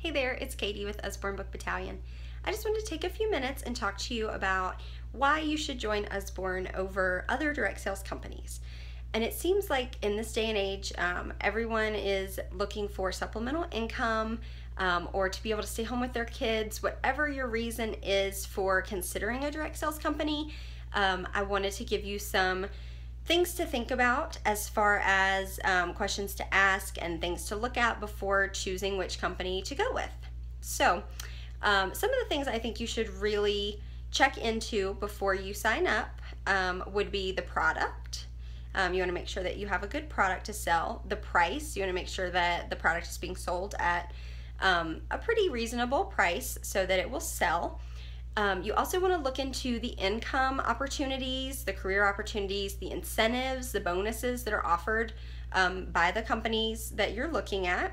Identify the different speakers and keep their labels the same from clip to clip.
Speaker 1: Hey there, it's Katie with Usborne Book Battalion. I just wanted to take a few minutes and talk to you about why you should join Usborne over other direct sales companies. And it seems like in this day and age, everyone is looking for supplemental income or to be able to stay home with their kids. Whatever your reason is for considering a direct sales company, I wanted to give you some things to think about as far as questions to ask and things to look at before choosing which company to go with. So some of the things I think you should really check into before you sign up would be the product. You want to make sure that you have a good product to sell. The price, you want to make sure that the product is being sold at a pretty reasonable price so that it will sell. You also want to look into the income opportunities, the career opportunities, the incentives, the bonuses that are offered by the companies that you're looking at.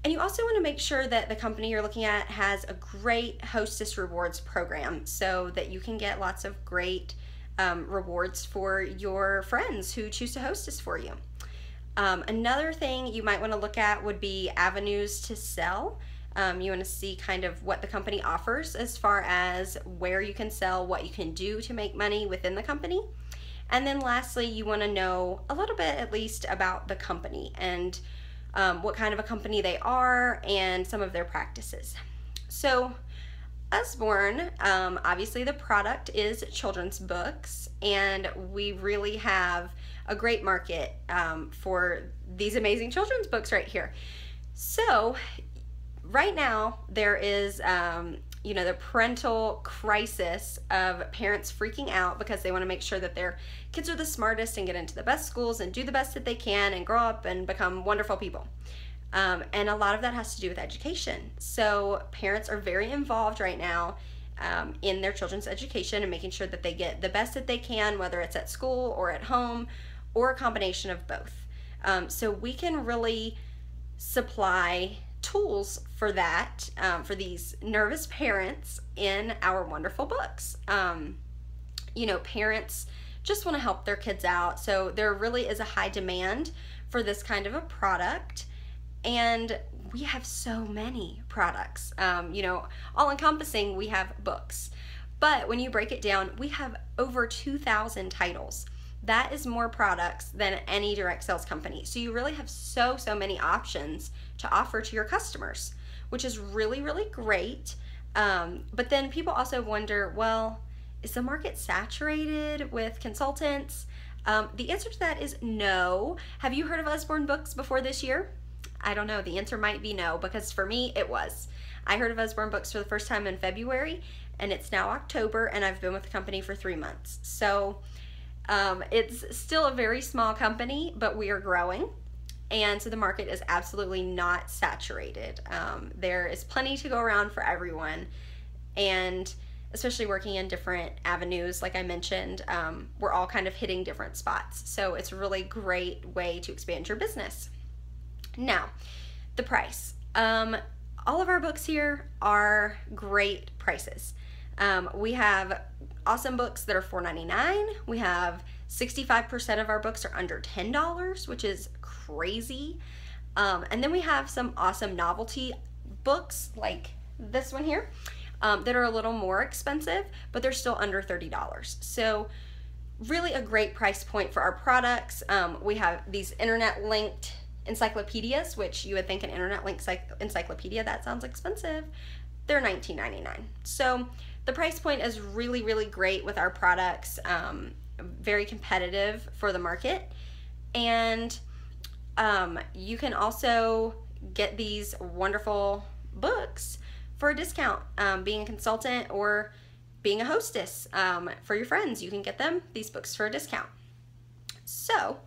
Speaker 1: And you also want to make sure that the company you're looking at has a great hostess rewards program so that you can get lots of great rewards for your friends who choose to hostess for you. Another thing you might want to look at would be avenues to sell. You want to see kind of what the company offers as far as where you can sell, what you can do to make money within the company. And then lastly, you want to know a little bit at least about the company and what kind of a company they are and some of their practices. So Usborne, obviously the product is children's books, and we really have a great market for these amazing children's books right here. So right now there is the parental crisis of parents freaking out because they want to make sure that their kids are the smartest and get into the best schools and do the best that they can and grow up and become wonderful people. And a lot of that has to do with education. So parents are very involved right now in their children's education and making sure that they get the best that they can, whether it's at school or at home or a combination of both. So we can really supply tools for that, for these nervous parents in our wonderful books. Parents just want to help their kids out, so there really is a high demand for this kind of a product, and we have so many products. All encompassing, we have books, but when you break it down, we have over 2,000 titles. That is more products than any direct sales company. So you really have so many options to offer to your customers, which is really, really great. But then people also wonder, well, is the market saturated with consultants? The answer to that is no. Have you heard of Usborne Books before this year? I don't know. The answer might be no, because for me, it was. I heard of Usborne Books for the first time in February, and it's now October, and I've been with the company for 3 months. So it's still a very small company, but we are growing, and so the market is absolutely not saturated. There is plenty to go around for everyone, and especially working in different avenues, like I mentioned, we're all kind of hitting different spots, so it's a really great way to expand your business. Now, the price. All of our books here are great prices. We have awesome books that are $4.99. We have 65% of our books are under $10, which is crazy. And then we have some awesome novelty books like this one here that are a little more expensive, but they're still under $30. So really a great price point for our products. We have these internet linked encyclopedias, which you would think an internet linked encyclopedia, that sounds expensive. They're $19.99. So the price point is really, really great with our products, very competitive for the market. And you can also get these wonderful books for a discount. Being a consultant or being a hostess for your friends, you can get them these books for a discount. So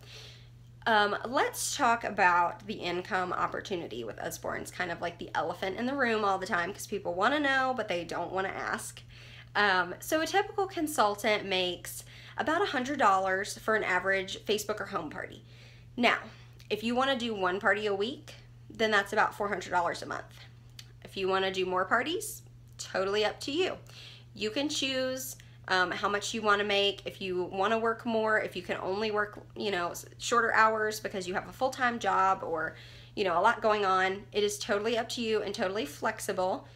Speaker 1: let's talk about the income opportunity with Usborne. It's kind of like the elephant in the room all the time because people want to know, but they don't want to ask. So a typical consultant makes about $100 for an average Facebook or home party. Now, if you want to do one party a week, then that's about $400 a month. If you want to do more parties, totally up to you. You can choose how much you want to make, if you want to work more, if you can only work, shorter hours because you have a full-time job, or, a lot going on. It is totally up to you and totally flexible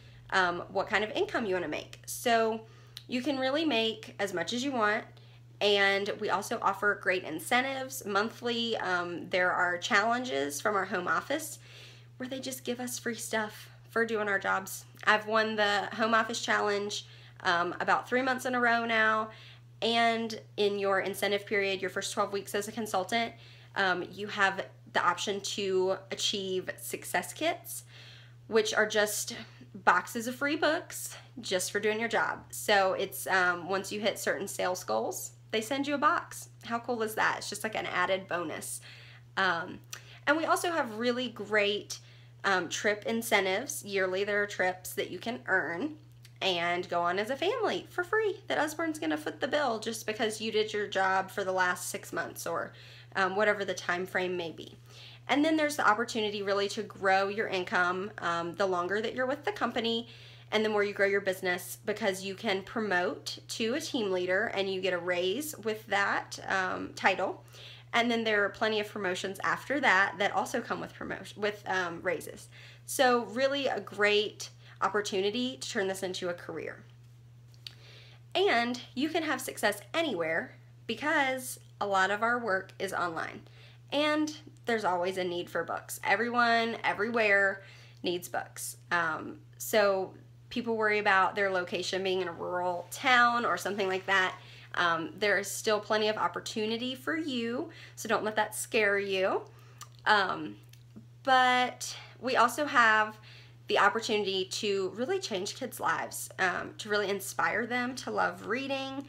Speaker 1: what kind of income you want to make. So you can really make as much as you want. And we also offer great incentives monthly. There are challenges from our home office where they just give us free stuff for doing our jobs. I've won the home office challenge about 3 months in a row now. And in your incentive period, your first 12 weeks as a consultant, you have the option to achieve success kits, which are just boxes of free books just for doing your job. So it's once you hit certain sales goals, they send you a box. How cool is that? It's just like an added bonus. And we also have really great trip incentives. Yearly, there are trips that you can earn and go on as a family for free that Usborne's going to foot the bill just because you did your job for the last 6 months or whatever the time frame may be. And then there's the opportunity really to grow your income the longer that you're with the company and the more you grow your business, because you can promote to a team leader and you get a raise with that title. And then there are plenty of promotions after that that also come with raises. So really a great opportunity to turn this into a career. And you can have success anywhere because a lot of our work is online. And there's always a need for books. Everyone, everywhere needs books. So people worry about their location being in a rural town or something like that. There is still plenty of opportunity for you, so don't let that scare you. But we also have the opportunity to really change kids' lives, to really inspire them to love reading,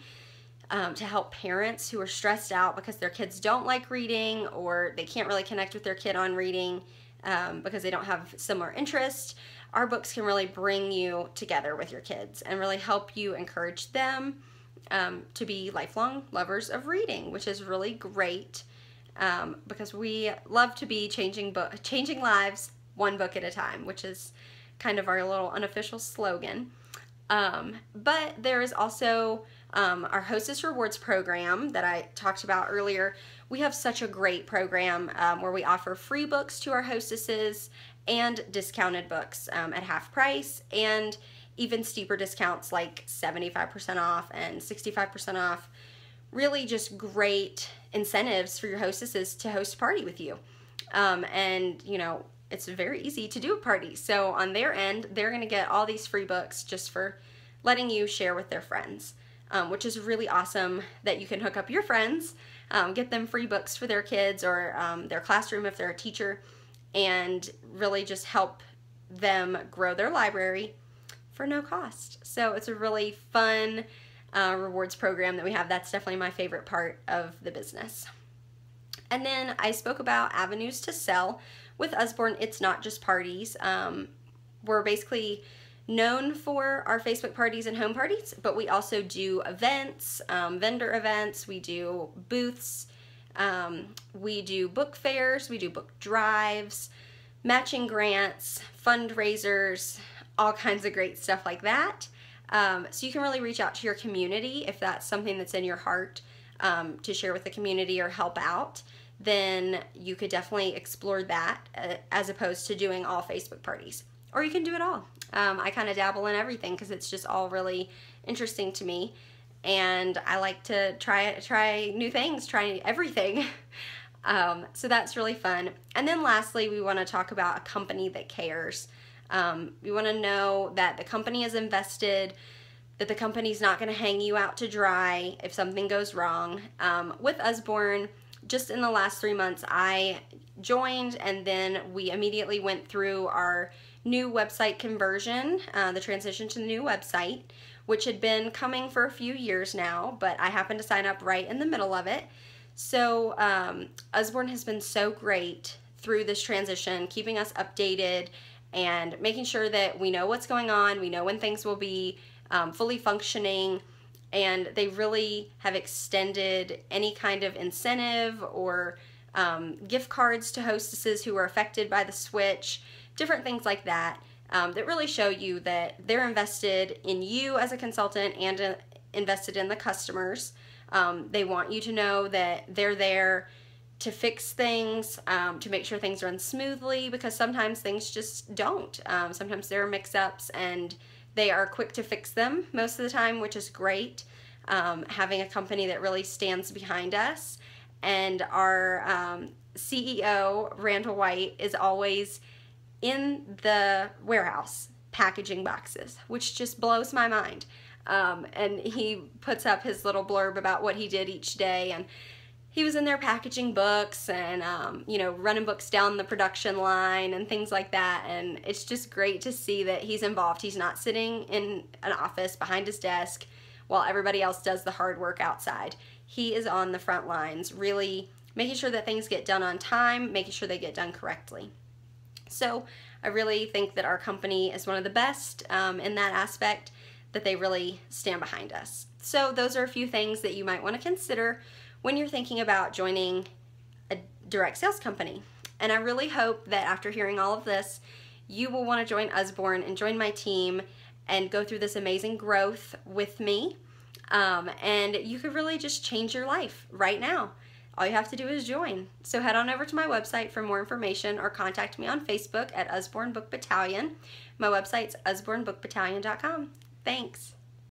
Speaker 1: to help parents who are stressed out because their kids don't like reading or they can't really connect with their kid on reading because they don't have similar interests. Our books can really bring you together with your kids and really help you encourage them to be lifelong lovers of reading, which is really great because we love to be changing lives one book at a time, which is kind of our little unofficial slogan. But there is also our Hostess Rewards program that I talked about earlier. We have such a great program where we offer free books to our hostesses and discounted books at half price, and even steeper discounts like 75% off and 65% off. Really just great incentives for your hostesses to host a party with you. And it's very easy to do a party. So on their end, they're going to get all these free books just for letting you share with their friends, which is really awesome that you can hook up your friends, get them free books for their kids or their classroom if they're a teacher, and really just help them grow their library for no cost. So it's a really fun rewards program that we have. That's definitely my favorite part of the business. And then I spoke about avenues to sell. With Usborne, it's not just parties. We're basically known for our Facebook parties and home parties, but we also do events, vendor events, we do booths, we do book fairs, we do book drives, matching grants, fundraisers, all kinds of great stuff like that. So you can really reach out to your community if that's something that's in your heart to share with the community or help out. Then you could definitely explore that as opposed to doing all Facebook parties. Or you can do it all. I kind of dabble in everything because it's just all really interesting to me. And I like to try new things, try everything. So that's really fun. And then lastly, we want to talk about a company that cares. We want to know that the company is invested, that the company's not going to hang you out to dry if something goes wrong. With Usborne, just in the last 3 months, I joined and then we immediately went through our new website conversion, the transition to the new website, which had been coming for a few years now, but I happened to sign up right in the middle of it. So Usborne has been so great through this transition, keeping us updated and making sure that we know what's going on, we know when things will be fully functioning, and they really have extended any kind of incentive or gift cards to hostesses who were affected by the switch, different things like that, that really show you that they're invested in you as a consultant and invested in the customers. They want you to know that they're there to fix things, to make sure things run smoothly, because sometimes things just don't. Sometimes there are mix-ups, and they are quick to fix them most of the time, which is great. Having a company that really stands behind us, and our CEO, Randall White, is always in the warehouse packaging boxes, which just blows my mind. And he puts up his little blurb about what he did each day, and he was in there packaging books and, you know, running books down the production line and things like that. And it's just great to see that he's involved. He's not sitting in an office behind his desk while everybody else does the hard work outside. He is on the front lines, really making sure that things get done on time, making sure they get done correctly. So I really think that our company is one of the best in that aspect, that they really stand behind us. So those are a few things that you might want to consider when you're thinking about joining a direct sales company. And I really hope that after hearing all of this, you will want to join Usborne and join my team and go through this amazing growth with me. And you could really just change your life right now. All you have to do is join. So head on over to my website for more information, or contact me on Facebook at Usborne Book Battalion. My website's usbornebookbattalion.com. Thanks.